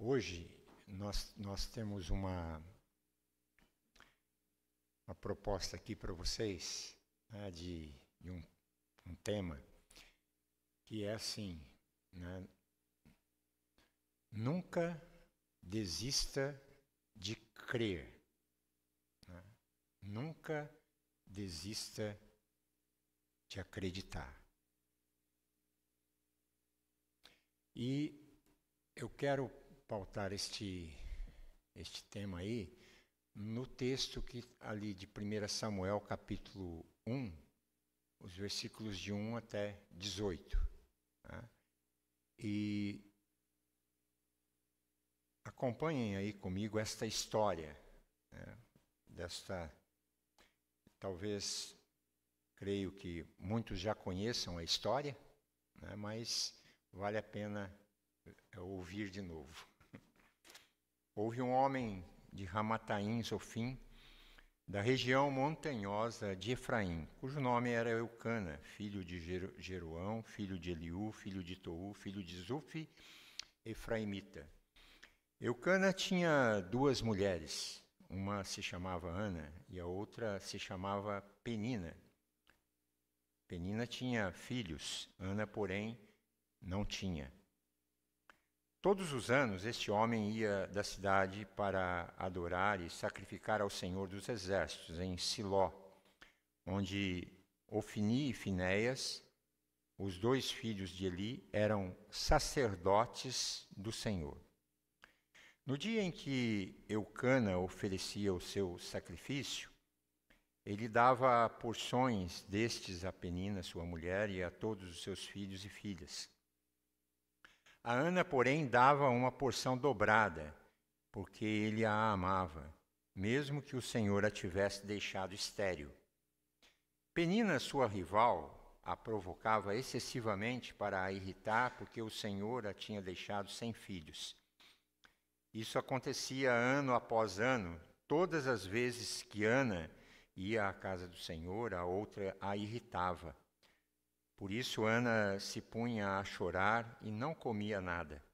Hoje nós temos uma proposta aqui para vocês, né, de um tema que é assim, né, nunca desista de crer, né? Nunca desista de acreditar. E eu quero pautar este tema aí no texto que ali de 1 Samuel, capítulo 1, os versículos de 1 até 18. Né? E acompanhem aí comigo esta história, né? Talvez, creio que muitos já conheçam a história, né? Mas vale a pena ouvir de novo. Houve um homem de Ramataim, Zofim, da região montanhosa de Efraim, cujo nome era Eucana, filho de Jeroão, filho de Eliú, filho de Tou, filho de Zufi, efraimita. Eucana tinha duas mulheres, uma se chamava Ana e a outra se chamava Penina. Penina tinha filhos, Ana, porém, não tinha. Todos os anos, este homem ia da cidade para adorar e sacrificar ao Senhor dos Exércitos, em Siló, onde Ofni e Finéias, os dois filhos de Eli, eram sacerdotes do Senhor. No dia em que Eucana oferecia o seu sacrifício, ele dava porções destes a Penina, sua mulher, e a todos os seus filhos e filhas. A Ana, porém, dava uma porção dobrada, porque ele a amava, mesmo que o Senhor a tivesse deixado estéril. Penina, sua rival, a provocava excessivamente para a irritar, porque o Senhor a tinha deixado sem filhos. Isso acontecia ano após ano, todas as vezes que Ana ia à casa do Senhor, a outra a irritava. Por isso Ana se punha a chorar e não comia nada.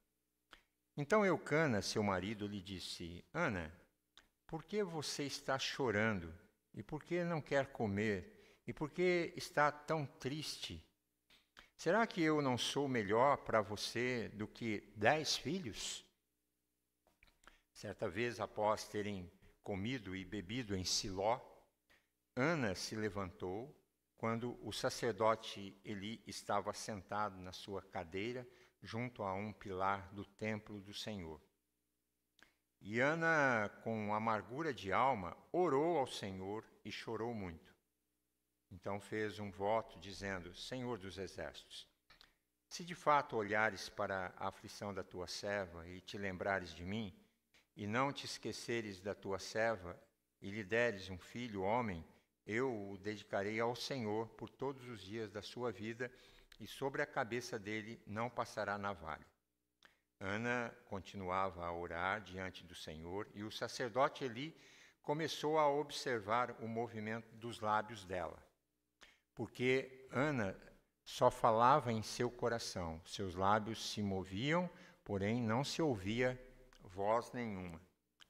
Então Eucana, seu marido, lhe disse: Ana, por que você está chorando? E por que não quer comer? E por que está tão triste? Será que eu não sou melhor para você do que 10 filhos? Certa vez, após terem comido e bebido em Siló, Ana se levantou quando o sacerdote Eli estava sentado na sua cadeira junto a um pilar do templo do Senhor. E Ana, com amargura de alma, orou ao Senhor e chorou muito. Então fez um voto dizendo: Senhor dos exércitos, se de fato olhares para a aflição da tua serva e te lembrares de mim, e não te esqueceres da tua serva, e lhe deres um filho, homem, eu o dedicarei ao Senhor por todos os dias da sua vida, e sobre a cabeça dele não passará navalha. Ana continuava a orar diante do Senhor, e o sacerdote Eli começou a observar o movimento dos lábios dela, porque Ana só falava em seu coração, seus lábios se moviam, porém não se ouvia voz nenhuma.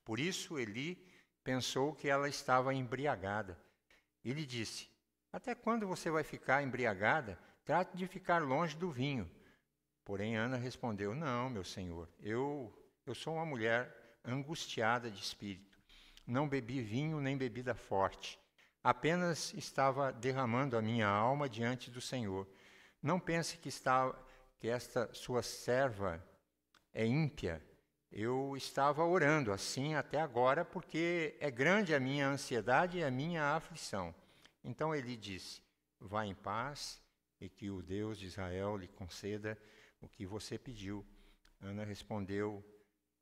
Por isso Eli pensou que ela estava embriagada. E lhe disse: Até quando você vai ficar embriagada? Trate de ficar longe do vinho. Porém Ana respondeu: Não, meu senhor, eu sou uma mulher angustiada de espírito. Não bebi vinho nem bebida forte. Apenas estava derramando a minha alma diante do Senhor. Não pense que esta sua serva é ímpia. Eu estava orando assim até agora, porque é grande a minha ansiedade e a minha aflição. Então ele disse: Vá em paz, e que o Deus de Israel lhe conceda o que você pediu. Ana respondeu: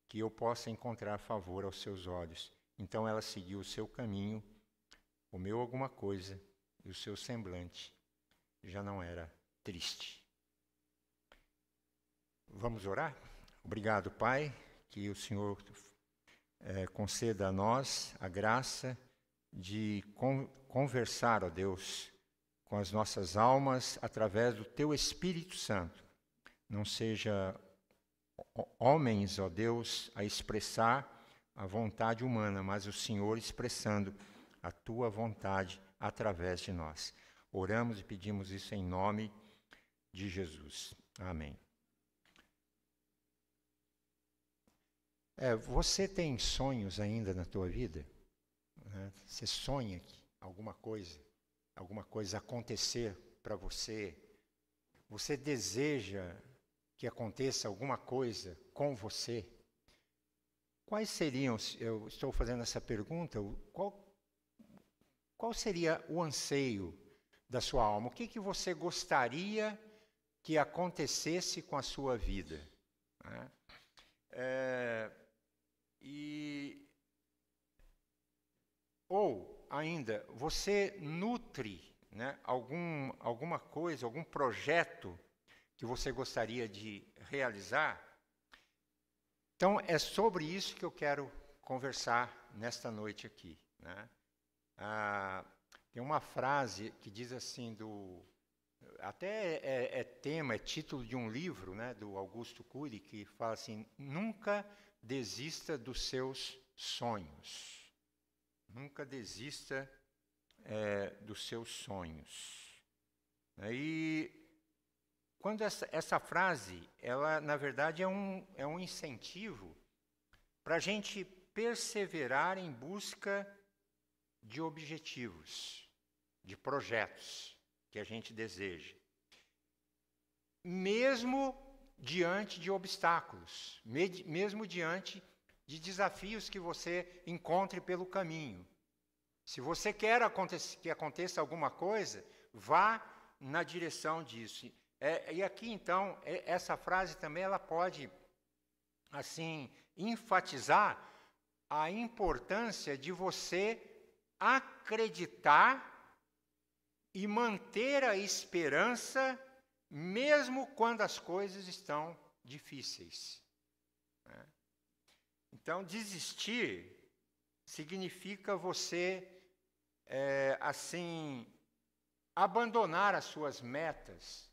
Que eu possa encontrar favor aos seus olhos. Então ela seguiu o seu caminho, comeu alguma coisa, e o seu semblante já não era triste. Vamos orar? Obrigado, Pai. Que o Senhor conceda a nós a graça de conversar, ó Deus, com as nossas almas através do Teu Espírito Santo. Não seja homens, ó Deus, a expressar a vontade humana, mas o Senhor expressando a tua vontade através de nós. Oramos e pedimos isso em nome de Jesus. Amém. Você tem sonhos ainda na tua vida? Você sonha que alguma coisa acontecer para você? Você deseja que aconteça alguma coisa com você? Quais seriam, eu estou fazendo essa pergunta, qual seria o anseio da sua alma? O que você gostaria que acontecesse com a sua vida? Ou ainda, você nutre, né, alguma coisa, algum projeto que você gostaria de realizar? Então, é sobre isso que eu quero conversar nesta noite aqui, né? Tem uma frase que diz assim, até é título de um livro, né, do Augusto Cury, que fala assim: nunca desista dos seus sonhos. Nunca desista dos seus sonhos. E quando essa frase, ela na verdade é um incentivo para a gente perseverar em busca de objetivos, de projetos que a gente deseja, mesmo diante de obstáculos, mesmo diante de desafios que você encontre pelo caminho. Se você quer que aconteça alguma coisa, vá na direção disso. E aqui, então, essa frase também ela pode, assim, enfatizar a importância de você acreditar e manter a esperança, mesmo quando as coisas estão difíceis. Então, desistir significa você, assim, abandonar as suas metas,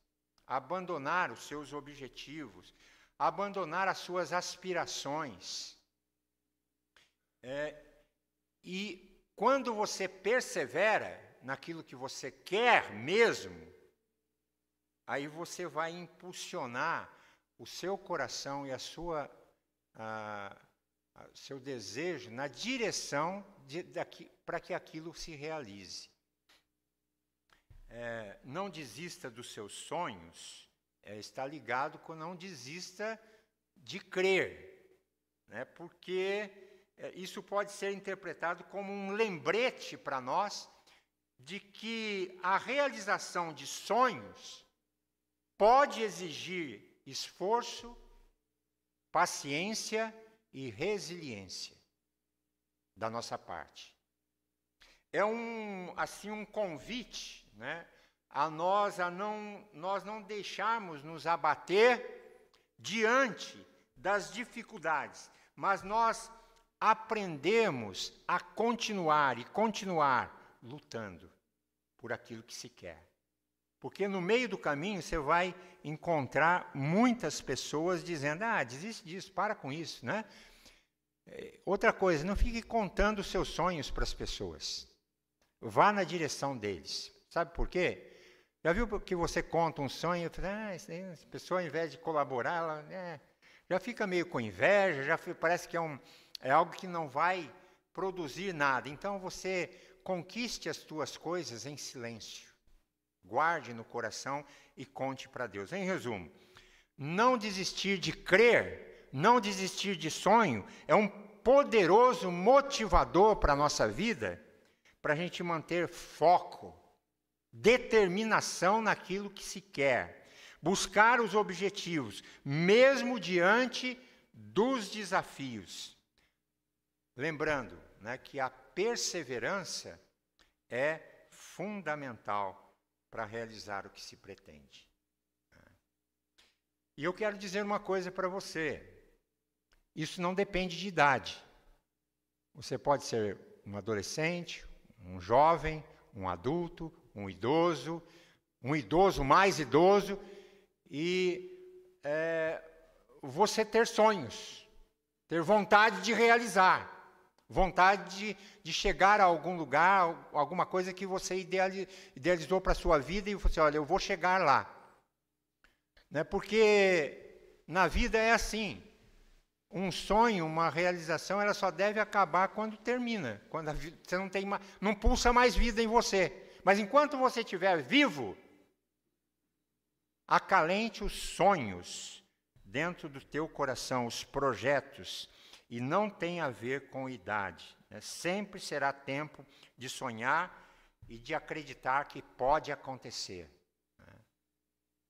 abandonar os seus objetivos, abandonar as suas aspirações. E quando você persevera naquilo que você quer mesmo, aí você vai impulsionar o seu coração e seu desejo na direção para que aquilo se realize. Não desista dos seus sonhos, está ligado com não desista de crer, né? Porque isso pode ser interpretado como um lembrete para nós de que a realização de sonhos pode exigir esforço, paciência e resiliência da nossa parte. É um convite, né, a nós não deixarmos nos abater diante das dificuldades, mas nós aprendemos a continuar lutando por aquilo que se quer. Porque no meio do caminho você vai encontrar muitas pessoas dizendo: desiste disso, para com isso, né? Outra coisa, não fique contando os seus sonhos para as pessoas. Vá na direção deles. Sabe por quê? Já viu que você conta um sonho e a pessoa, ao invés de colaborar, ela já fica meio com inveja, parece que é algo que não vai produzir nada. Então você conquiste as tuas coisas em silêncio. Guarde no coração e conte para Deus. Em resumo, não desistir de crer, não desistir de sonho, é um poderoso motivador para a nossa vida, para a gente manter foco, determinação naquilo que se quer, buscar os objetivos, mesmo diante dos desafios. Lembrando, né, que a perseverança é fundamental para realizar o que se pretende. E eu quero dizer uma coisa para você. Isso não depende de idade. Você pode ser um adolescente, um jovem, um adulto, um idoso mais idoso, e você ter sonhos, ter vontade de realizar, vontade de chegar a algum lugar, alguma coisa que você idealizou para a sua vida e você, olha, eu vou chegar lá. Né? Porque na vida é assim, um sonho, uma realização, ela só deve acabar quando termina, quando você não pulsa mais vida em você. Mas enquanto você estiver vivo, acalente os sonhos dentro do teu coração, os projetos, e não tem a ver com idade. Né? Sempre será tempo de sonhar e de acreditar que pode acontecer. Né?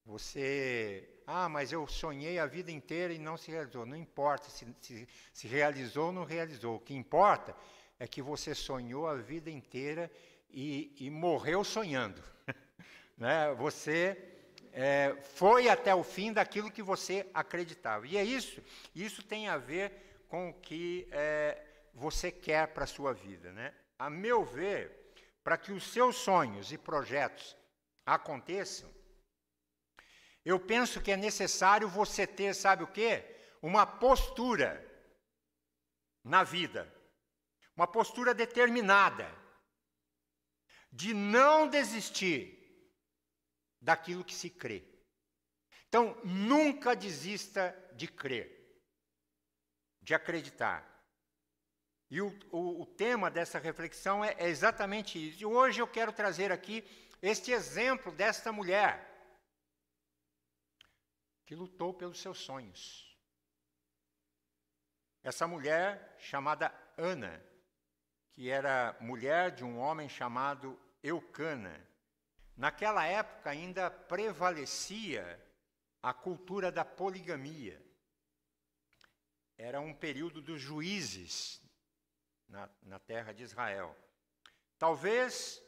Você, mas eu sonhei a vida inteira e não se realizou. Não importa se realizou ou não realizou. O que importa é que você sonhou a vida inteira e morreu sonhando. Né? Você foi até o fim daquilo que você acreditava. E é isso tem a ver com o que você quer para a sua vida. Né? A meu ver, para que os seus sonhos e projetos aconteçam, eu penso que é necessário você ter, sabe o quê? Uma postura na vida, uma postura determinada, de não desistir daquilo que se crê. Então, nunca desista de crer, de acreditar. E o tema dessa reflexão é exatamente isso. E hoje eu quero trazer aqui este exemplo desta mulher que lutou pelos seus sonhos. Essa mulher chamada Ana, que era mulher de um homem chamado Eucana. Naquela época ainda prevalecia a cultura da poligamia. Era um período dos juízes na terra de Israel. Talvez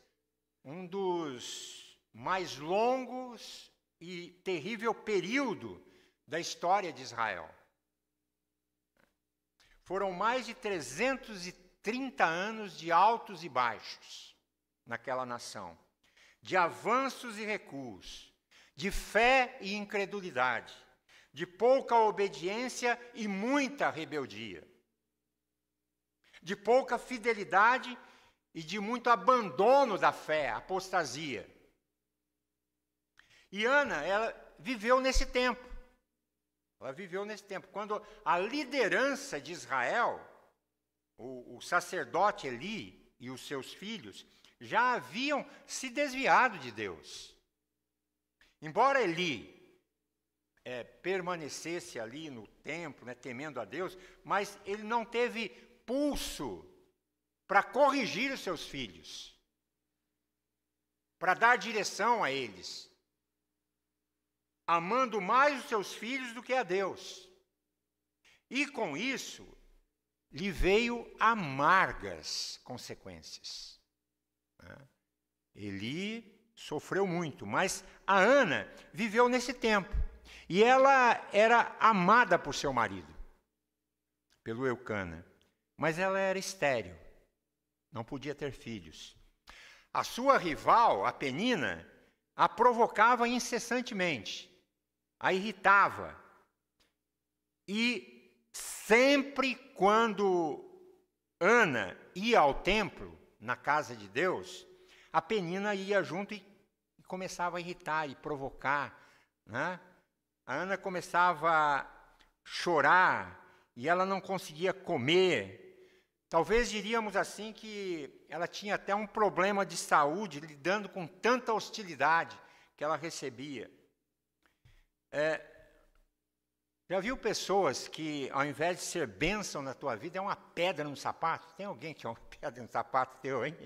um dos mais longos e terrível período da história de Israel. Foram mais de 330 anos de altos e baixos naquela nação, de avanços e recuos, de fé e incredulidade, de pouca obediência e muita rebeldia, de pouca fidelidade e de muito abandono da fé, apostasia. E Ana, ela viveu nesse tempo. Ela viveu nesse tempo, quando a liderança de Israel, o sacerdote Eli e os seus filhos, já haviam se desviado de Deus. Embora Eli permanecesse ali no templo, né, temendo a Deus, mas ele não teve pulso para corrigir os seus filhos, para dar direção a eles, amando mais os seus filhos do que a Deus. E com isso, lhe veio amargas consequências. Eli sofreu muito, mas a Ana viveu nesse tempo. E ela era amada por seu marido, pelo Eucana. Mas ela era estéril, não podia ter filhos. A sua rival, a Penina, a provocava incessantemente, a irritava. E sempre quando Ana ia ao templo, na casa de Deus, a Penina ia junto e começava a irritar e provocar. Né? A Ana começava a chorar e ela não conseguia comer. Talvez diríamos assim que ela tinha até um problema de saúde, lidando com tanta hostilidade que ela recebia. Já viu pessoas que, ao invés de ser bênção na tua vida, é uma pedra no sapato? Tem alguém que é uma pedra no sapato teu, hein?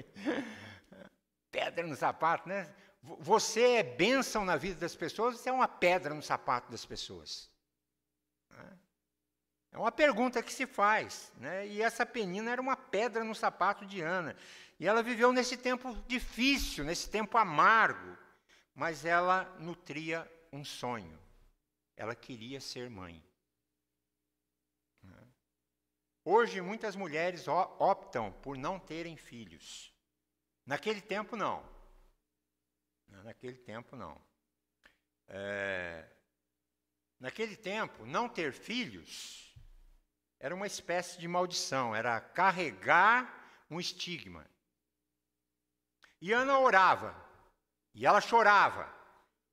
Pedra no sapato, né? Você é bênção na vida das pessoas, você é uma pedra no sapato das pessoas. É uma pergunta que se faz, né? E essa Penina era uma pedra no sapato de Ana. E ela viveu nesse tempo difícil, nesse tempo amargo, mas ela nutria um sonho. Ela queria ser mãe. Hoje, muitas mulheres optam por não terem filhos. Naquele tempo, não. Naquele tempo, não. Naquele tempo, não ter filhos era uma espécie de maldição, era carregar um estigma. E Ana orava, e ela chorava,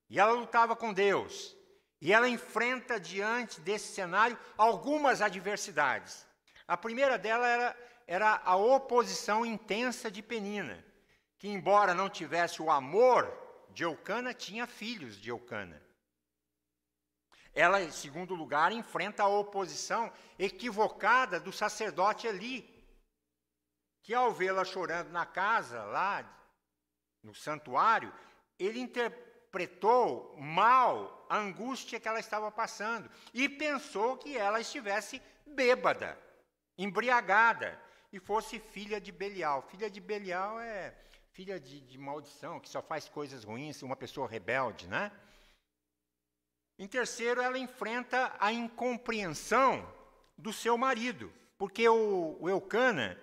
e ela lutava com Deus, e ela enfrenta diante desse cenário algumas adversidades. A primeira dela era a oposição intensa de Penina, que embora não tivesse o amor de Eucana, tinha filhos de Eucana. Ela, em segundo lugar, enfrenta a oposição equivocada do sacerdote Eli, que ao vê-la chorando na casa, lá no santuário, ele interpretou mal a angústia que ela estava passando e pensou que ela estivesse bêbada, embriagada, e fosse filha de Belial. Filha de Belial é filha de maldição, que só faz coisas ruins, uma pessoa rebelde, né? Em terceiro, ela enfrenta a incompreensão do seu marido, porque o Eucana,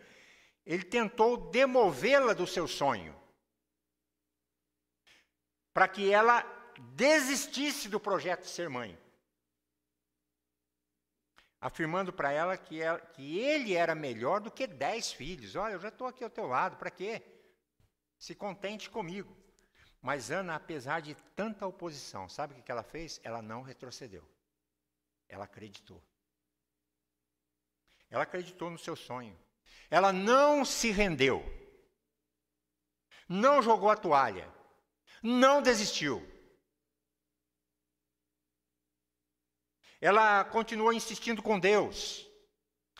ele tentou demovê-la do seu sonho, para que ela desistisse do projeto de ser mãe, afirmando para ela que ele era melhor do que 10 filhos. Olha, eu já estou aqui ao teu lado, para quê? Se contente comigo. Mas Ana, apesar de tanta oposição, sabe o que ela fez? Ela não retrocedeu. Ela acreditou. Ela acreditou no seu sonho. Ela não se rendeu. Não jogou a toalha. Não desistiu. Ela continuou insistindo com Deus,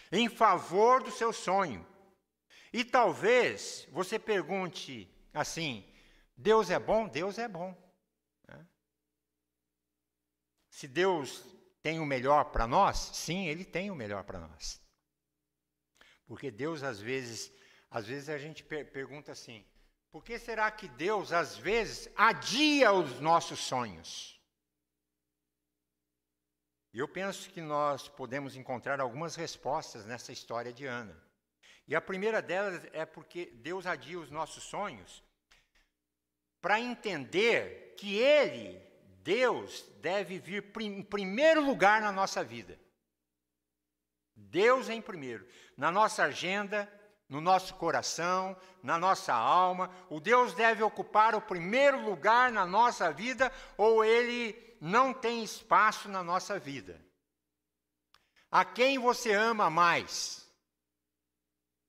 em favor do seu sonho. E talvez você pergunte assim: Deus é bom? Deus é bom. Se Deus tem o melhor para nós, sim, Ele tem o melhor para nós. Porque Deus, às vezes a gente pergunta assim: por que será que Deus, às vezes, adia os nossos sonhos? E eu penso que nós podemos encontrar algumas respostas nessa história de Ana. E a primeira delas é porque Deus adia os nossos sonhos para entender que Ele, Deus, deve vir em primeiro lugar na nossa vida. Deus em primeiro. Na nossa agenda, no nosso coração, na nossa alma. O Deus deve ocupar o primeiro lugar na nossa vida, ou Ele não tem espaço na nossa vida. A quem você ama mais?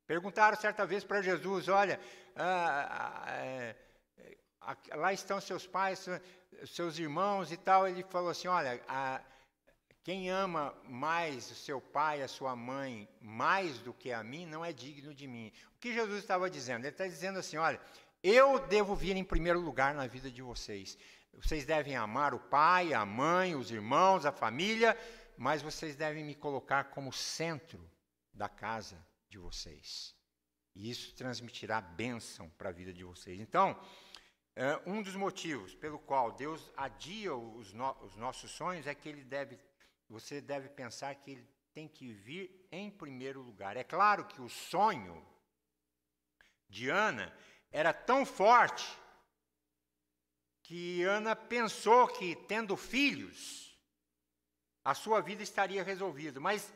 Perguntaram certa vez para Jesus: olha, lá estão seus pais, seus irmãos e tal. Ele falou assim: olha, quem ama mais o seu pai, a sua mãe, mais do que a mim, não é digno de mim. O que Jesus estava dizendo? Ele está dizendo assim: olha, eu devo vir em primeiro lugar na vida de vocês. Vocês devem amar o pai, a mãe, os irmãos, a família, mas vocês devem me colocar como centro da casa de vocês. E isso transmitirá bênção para a vida de vocês. Então, um dos motivos pelo qual Deus adia os nossos sonhos é que você deve pensar que Ele tem que vir em primeiro lugar. É claro que o sonho de Ana era tão forte que Ana pensou que, tendo filhos, a sua vida estaria resolvida. Mas,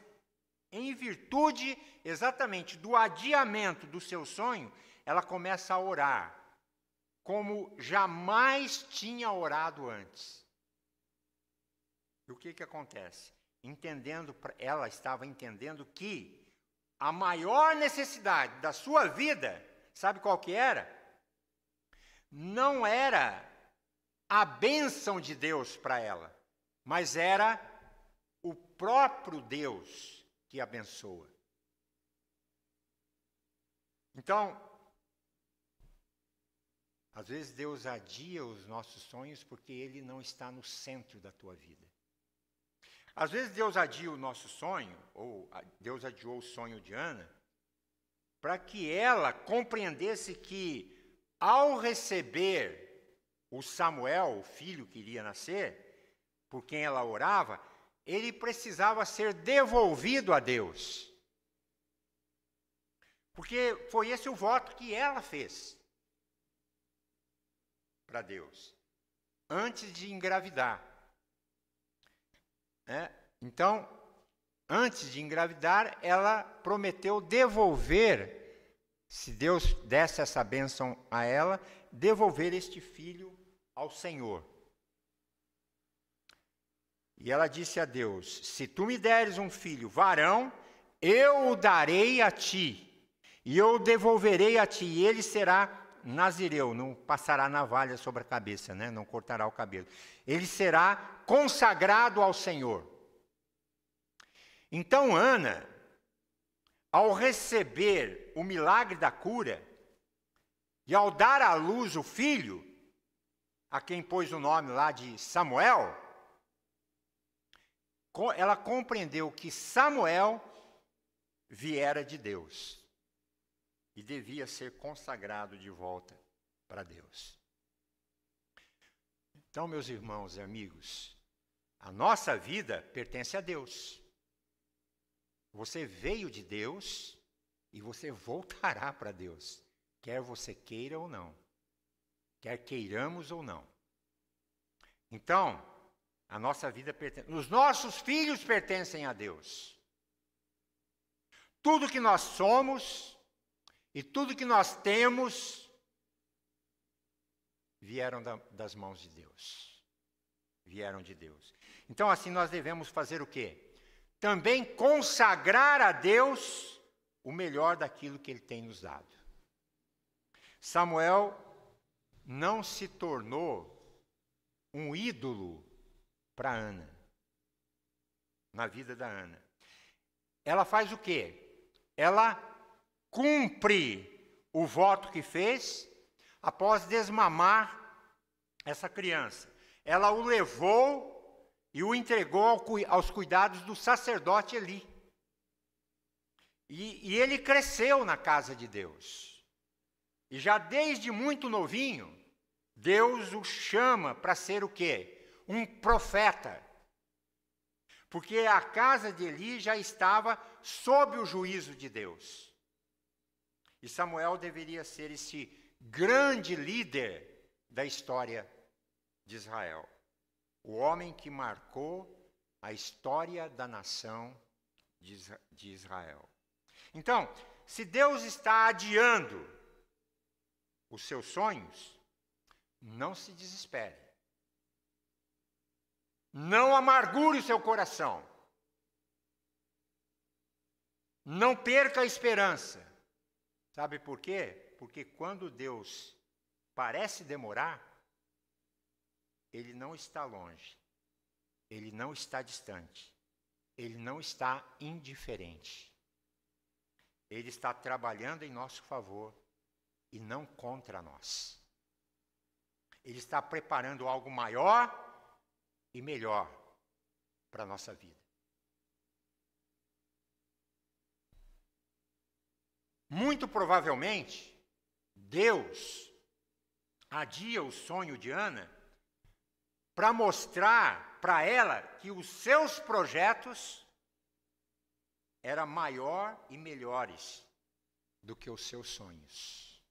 em virtude exatamente do adiamento do seu sonho, ela começa a orar como jamais tinha orado antes. E o que acontece? Ela estava entendendo que a maior necessidade da sua vida, sabe qual que era? Não era a bênção de Deus para ela, mas era o próprio Deus que abençoa. Então, às vezes Deus adia os nossos sonhos porque Ele não está no centro da tua vida. Às vezes Deus adia o nosso sonho, ou Deus adiou o sonho de Ana, para que ela compreendesse que, ao receber o Samuel, o filho que iria nascer, por quem ela orava, ele precisava ser devolvido a Deus. Porque foi esse o voto que ela fez para Deus, antes de engravidar. Então, antes de engravidar, ela prometeu devolver, se Deus desse essa bênção a ela, devolver este filho ao Senhor. E ela disse a Deus: se tu me deres um filho varão, eu o darei a ti, e eu o devolverei a ti, e ele será nazireu, não passará navalha sobre a cabeça, né? Não cortará o cabelo. Ele será consagrado ao Senhor. Então Ana, ao receber o milagre da cura, e ao dar à luz o filho, a quem pôs o nome lá de Samuel, ela compreendeu que Samuel viera de Deus e devia ser consagrado de volta para Deus. Então, meus irmãos e amigos, a nossa vida pertence a Deus. Você veio de Deus e você voltará para Deus, quer você queira ou não, quer queiramos ou não. Então, a nossa vida pertence, os nossos filhos pertencem a Deus. Tudo que nós somos e tudo que nós temos vieram das mãos de Deus. Vieram de Deus. Então, assim, nós devemos fazer o quê? Também consagrar a Deus o melhor daquilo que Ele tem nos dado. Samuel não se tornou um ídolo para Ana, na vida da Ana. Ela faz o quê? Ela cumpre o voto que fez após desmamar essa criança. Ela o levou e o entregou aos cuidados do sacerdote Eli. E ele cresceu na casa de Deus. E já desde muito novinho, Deus o chama para ser o quê? Um profeta. Porque a casa de Eli já estava sob o juízo de Deus. E Samuel deveria ser esse grande líder da história de Israel. O homem que marcou a história da nação de Israel. Então, se Deus está adiando os seus sonhos, não se desespere. Não amargure o seu coração. Não perca a esperança. Sabe por quê? Porque quando Deus parece demorar, Ele não está longe. Ele não está distante. Ele não está indiferente. Ele está trabalhando em nosso favor e não contra nós. Ele está preparando algo maior e melhor para a nossa vida. Muito provavelmente, Deus adia o sonho de Ana para mostrar para ela que os seus projetos eram maior e melhores do que os seus sonhos.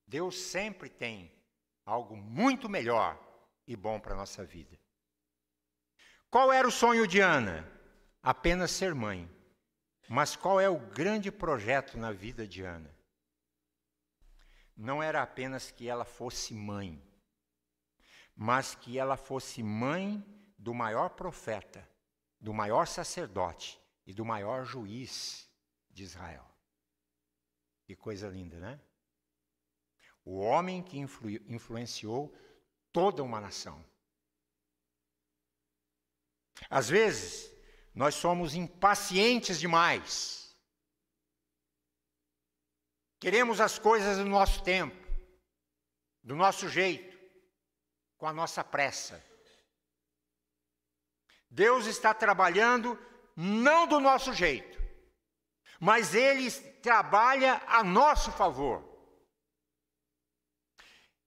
Deus sempre tem algo muito melhor e bom para a nossa vida. Qual era o sonho de Ana? Apenas ser mãe. Mas qual é o grande projeto na vida de Ana? Não era apenas que ela fosse mãe, mas que ela fosse mãe do maior profeta, do maior sacerdote e do maior juiz de Israel. Que coisa linda, né? O homem que influenciou toda uma nação. Às vezes, nós somos impacientes demais. Queremos as coisas do nosso tempo, do nosso jeito, com a nossa pressa. Deus está trabalhando não do nosso jeito, mas Ele trabalha a nosso favor.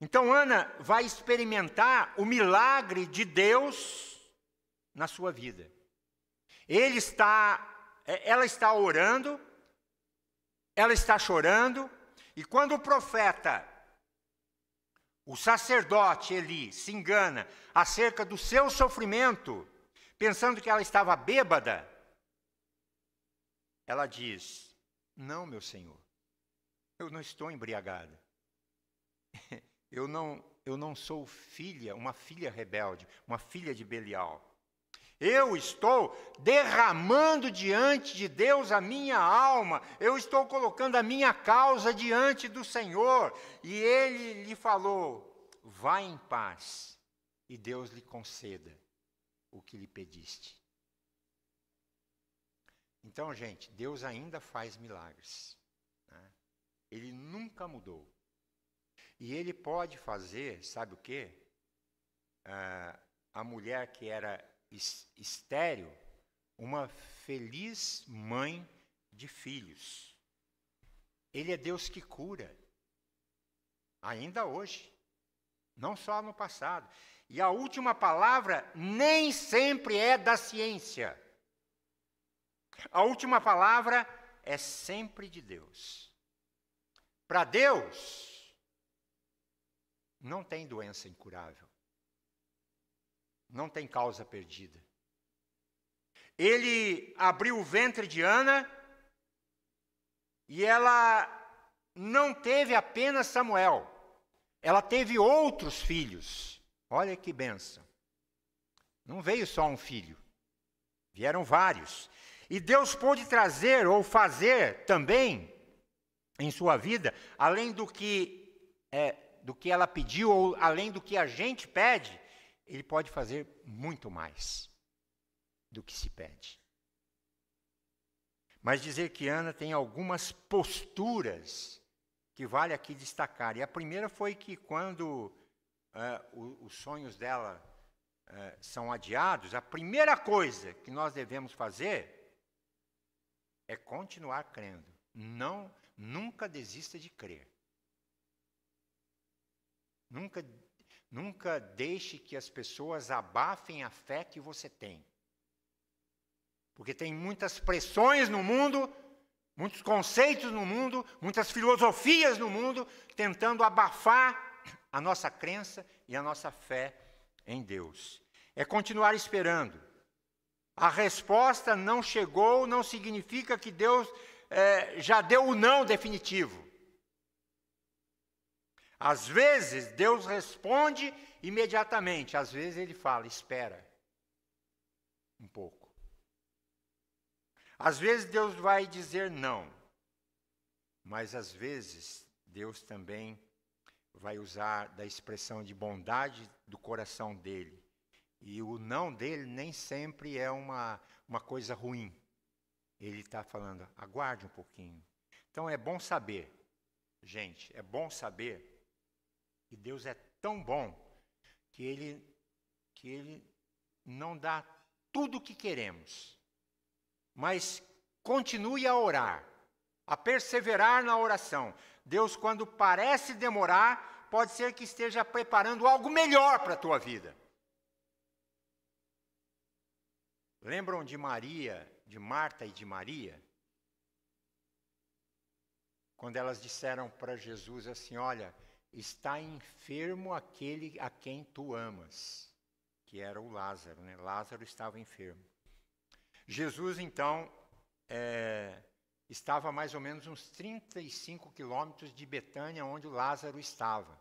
Então Ana vai experimentar o milagre de Deus na sua vida. Ela está orando, ela está chorando, e quando o profeta, o sacerdote Eli, se engana acerca do seu sofrimento pensando que ela estava bêbada, ela diz: não, meu senhor, eu não estou embriagada. Eu não sou uma filha rebelde, uma filha de Belial. Eu estou derramando diante de Deus a minha alma, eu estou colocando a minha causa diante do Senhor. E ele lhe falou: vá em paz, e Deus lhe conceda o que lhe pediste. Então, gente, Deus ainda faz milagres, né? Ele nunca mudou. E ele pode fazer, sabe o quê? A mulher que era estéril, uma feliz mãe de filhos. Ele é Deus que cura, ainda hoje, não só no passado. E a última palavra nem sempre é da ciência. A última palavra é sempre de Deus. Para Deus, não tem doença incurável. Não tem causa perdida. Ele abriu o ventre de Ana e ela não teve apenas Samuel. Ela teve outros filhos. Olha que bênção. Não veio só um filho. Vieram vários. E Deus pôde trazer ou fazer também em sua vida, além do que ela pediu ou além do que a gente pede, Ele pode fazer muito mais do que se pede. Mas dizer que Ana tem algumas posturas que vale aqui destacar. E a primeira foi que quando os sonhos dela são adiados, a primeira coisa que nós devemos fazer é continuar crendo. Nunca desista de crer. Nunca deixe que as pessoas abafem a fé que você tem. Porque tem muitas pressões no mundo, muitos conceitos no mundo, muitas filosofias no mundo, tentando abafar a nossa crença e a nossa fé em Deus. É continuar esperando. A resposta não chegou, não significa que Deus já deu o não definitivo. Às vezes, Deus responde imediatamente. Às vezes, Ele fala: espera um pouco. Às vezes, Deus vai dizer não. Mas, às vezes, Deus também vai usar da expressão de bondade do coração dEle. E o não dEle nem sempre é uma coisa ruim. Ele está falando: aguarde um pouquinho. Então, é bom saber, gente, é bom saber que Deus é tão bom que Ele não dá tudo o que queremos, mas continue a orar, a perseverar na oração. Deus, quando parece demorar, pode ser que esteja preparando algo melhor para a tua vida. Lembram de Maria, de Marta e de Maria? Quando elas disseram para Jesus assim: olha, está enfermo aquele a quem tu amas, que era o Lázaro, né? Lázaro estava enfermo. Jesus, então, estava a mais ou menos uns 35 quilômetros de Betânia, onde o Lázaro estava.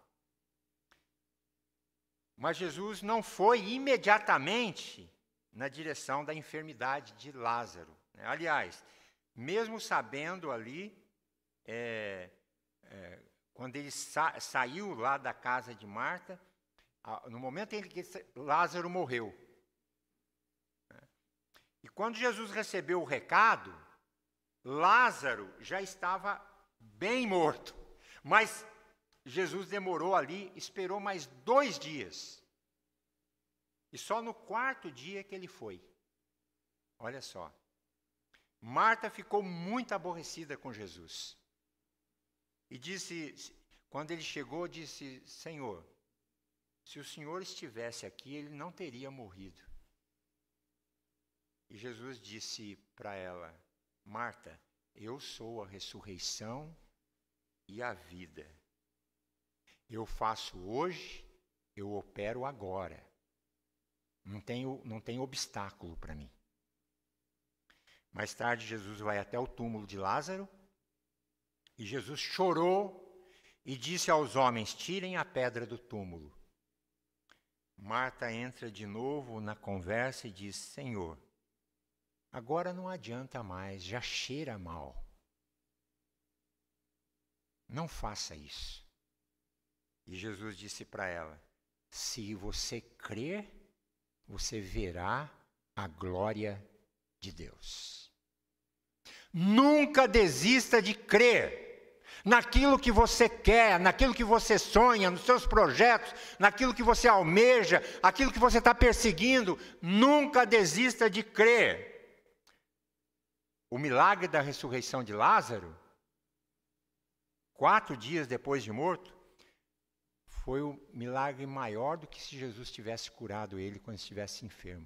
Mas Jesus não foi imediatamente na direção da enfermidade de Lázaro. Aliás, mesmo sabendo ali, quando ele saiu lá da casa de Marta, no momento em que Lázaro morreu. E quando Jesus recebeu o recado, Lázaro já estava bem morto. Mas Jesus demorou ali, esperou mais 2 dias. E só no 4º dia que ele foi. Olha só. Marta ficou muito aborrecida com Jesus. E disse, quando ele chegou, disse: Senhor, se o Senhor estivesse aqui, ele não teria morrido. E Jesus disse para ela: Marta, eu sou a ressurreição e a vida. Eu faço hoje, eu opero agora. Não tem obstáculo para mim. Mais tarde, Jesus vai até o túmulo de Lázaro, e Jesus chorou e disse aos homens: tirem a pedra do túmulo. Marta entra de novo na conversa e diz: Senhor, agora não adianta mais, já cheira mal. Não faça isso. E Jesus disse para ela: se você crer, você verá a glória de Deus. Nunca desista de crer naquilo que você quer, naquilo que você sonha, nos seus projetos, naquilo que você almeja, aquilo que você está perseguindo. Nunca desista de crer. O milagre da ressurreição de Lázaro, 4 dias depois de morto, foi um milagre maior do que se Jesus tivesse curado ele quando estivesse enfermo.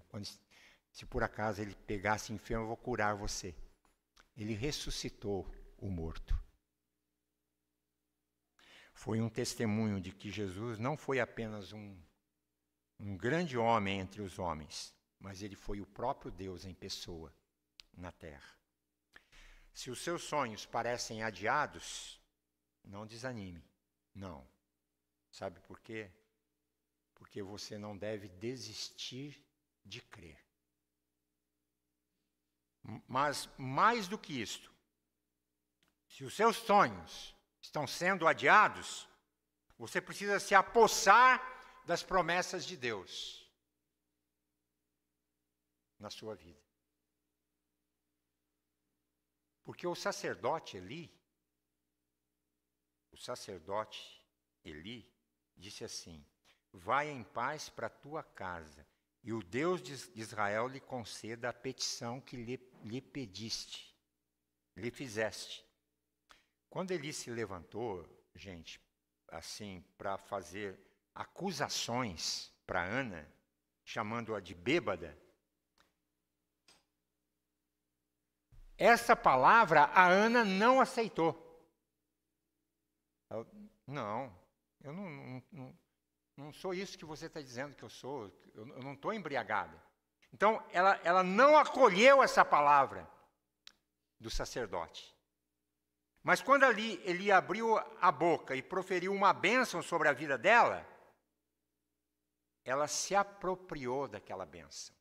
Se por acaso ele pegasse enfermo, eu vou curar você. Ele ressuscitou o morto. Foi um testemunho de que Jesus não foi apenas um grande homem entre os homens, mas ele foi o próprio Deus em pessoa na terra. Se os seus sonhos parecem adiados, não desanime. Não. Sabe por quê? Porque você não deve desistir de crer. Mas, mais do que isto, se os seus sonhos estão sendo adiados, você precisa se apossar das promessas de Deus na sua vida. Porque o sacerdote Eli disse assim: vai em paz para a tua casa, e o Deus de Israel lhe conceda a petição que lhe pediste, lhe fizeste. Quando Eli se levantou, gente, assim, para fazer acusações para Ana, chamando-a de bêbada, essa palavra a Ana não aceitou. Ela, eu não sou isso que você está dizendo que eu sou, eu não estou embriagada. Então, ela não acolheu essa palavra do sacerdote. Mas quando ele abriu a boca e proferiu uma bênção sobre a vida dela, ela se apropriou daquela bênção.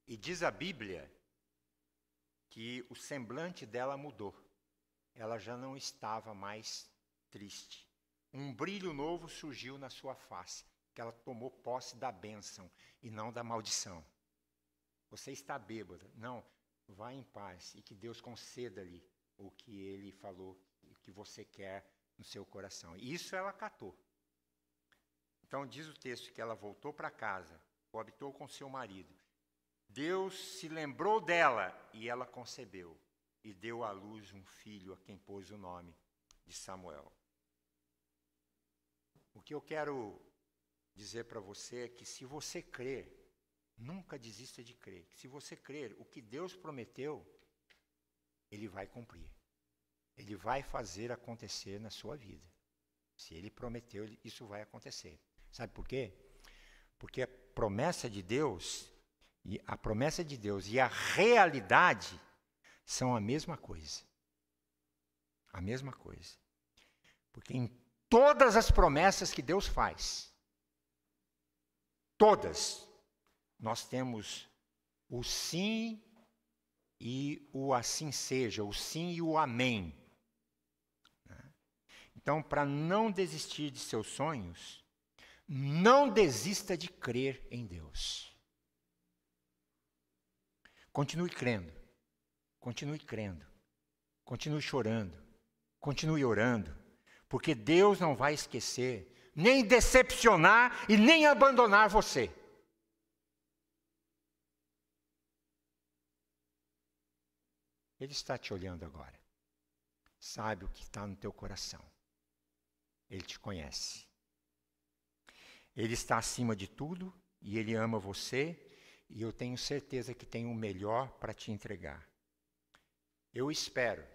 E diz a Bíblia que o semblante dela mudou. Ela já não estava mais triste. Um brilho novo surgiu na sua face, que ela tomou posse da bênção e não da maldição. Você está bêbada. Não, vá em paz e que Deus conceda-lhe o que Ele falou, o que você quer no seu coração. E isso ela acatou. Então diz o texto que ela voltou para casa, coabitou com seu marido. Deus se lembrou dela e ela concebeu. E deu à luz um filho a quem pôs o nome de Samuel. O que eu quero dizer para você é que se você crer, nunca desista de crer. Se você crer, o que Deus prometeu, Ele vai cumprir. Ele vai fazer acontecer na sua vida. Se Ele prometeu, isso vai acontecer. Sabe por quê? Porque a promessa de Deus e a realidade são a mesma coisa. A mesma coisa. Porque em todas as promessas que Deus faz, todas, nós temos o sim e o assim seja, o sim e o amém. Então, para não desistir de seus sonhos, não desista de crer em Deus. Continue crendo. Continue crendo, continue chorando, continue orando, porque Deus não vai esquecer, nem decepcionar e nem abandonar você. Ele está te olhando agora, sabe o que está no teu coração, Ele te conhece. Ele está acima de tudo e Ele ama você e eu tenho certeza que tem o melhor para te entregar. Eu espero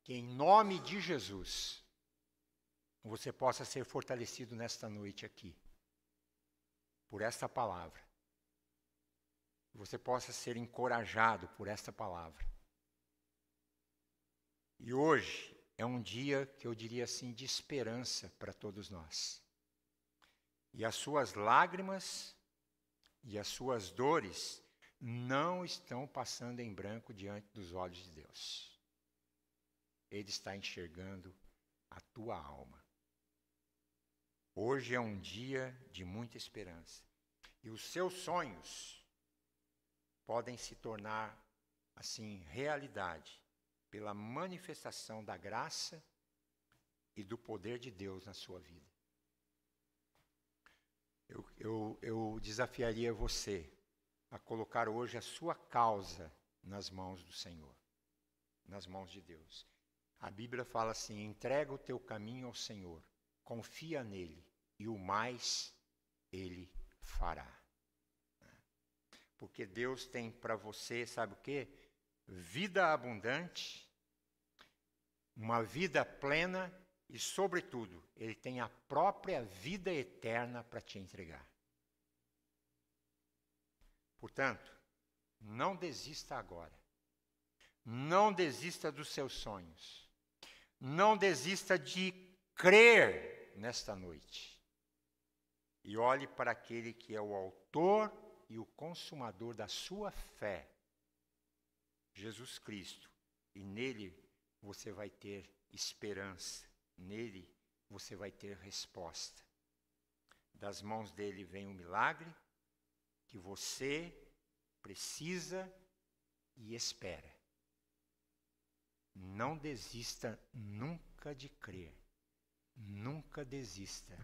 que, em nome de Jesus, você possa ser fortalecido nesta noite aqui. por esta palavra. Você possa ser encorajado por esta palavra. E hoje é um dia que eu diria assim de esperança para todos nós. E as suas lágrimas e as suas dores não estão passando em branco diante dos olhos de Deus. Ele está enxergando a tua alma. Hoje é um dia de muita esperança. E os seus sonhos podem se tornar, assim, realidade, pela manifestação da graça e do poder de Deus na sua vida. Eu desafiaria você a colocar hoje a sua causa nas mãos do Senhor, nas mãos de Deus. A Bíblia fala assim: entrega o teu caminho ao Senhor, confia nele, e o mais ele fará. Porque Deus tem para você, sabe o quê? Vida abundante, uma vida plena e, sobretudo, Ele tem a própria vida eterna para te entregar. Portanto, não desista agora. Não desista dos seus sonhos. Não desista de crer nesta noite. E olhe para aquele que é o autor e o consumador da sua fé, Jesus Cristo. E nele você vai ter esperança. Nele você vai ter resposta. Das mãos dele vem um milagre que você precisa e espera. Não desista nunca de crer. Nunca desista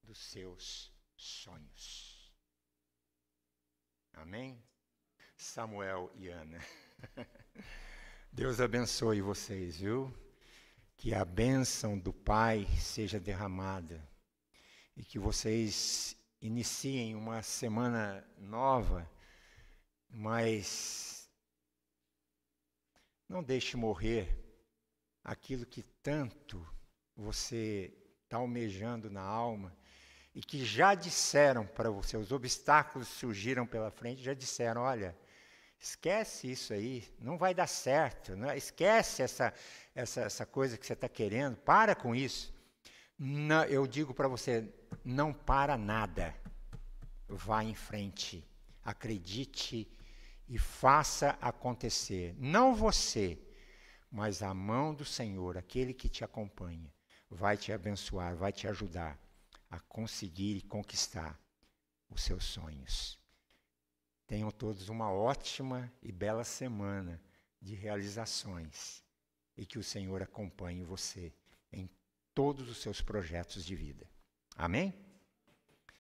dos seus sonhos. Amém? Samuel e Ana. Deus abençoe vocês, viu? Que a bênção do Pai seja derramada e que vocês iniciem uma semana nova, mas não deixe morrer aquilo que tanto você está almejando na alma e que já disseram para você, os obstáculos surgiram pela frente, já disseram, olha, esquece isso aí, não vai dar certo, né? Esquece essa coisa que você está querendo, para com isso. Não, eu digo para você, não para nada, vá em frente, acredite e faça acontecer. Não você, mas a mão do Senhor, aquele que te acompanha, vai te abençoar, vai te ajudar a conseguir e conquistar os seus sonhos. Tenham todos uma ótima e bela semana de realizações e que o Senhor acompanhe você em todos os seus projetos de vida. Amém?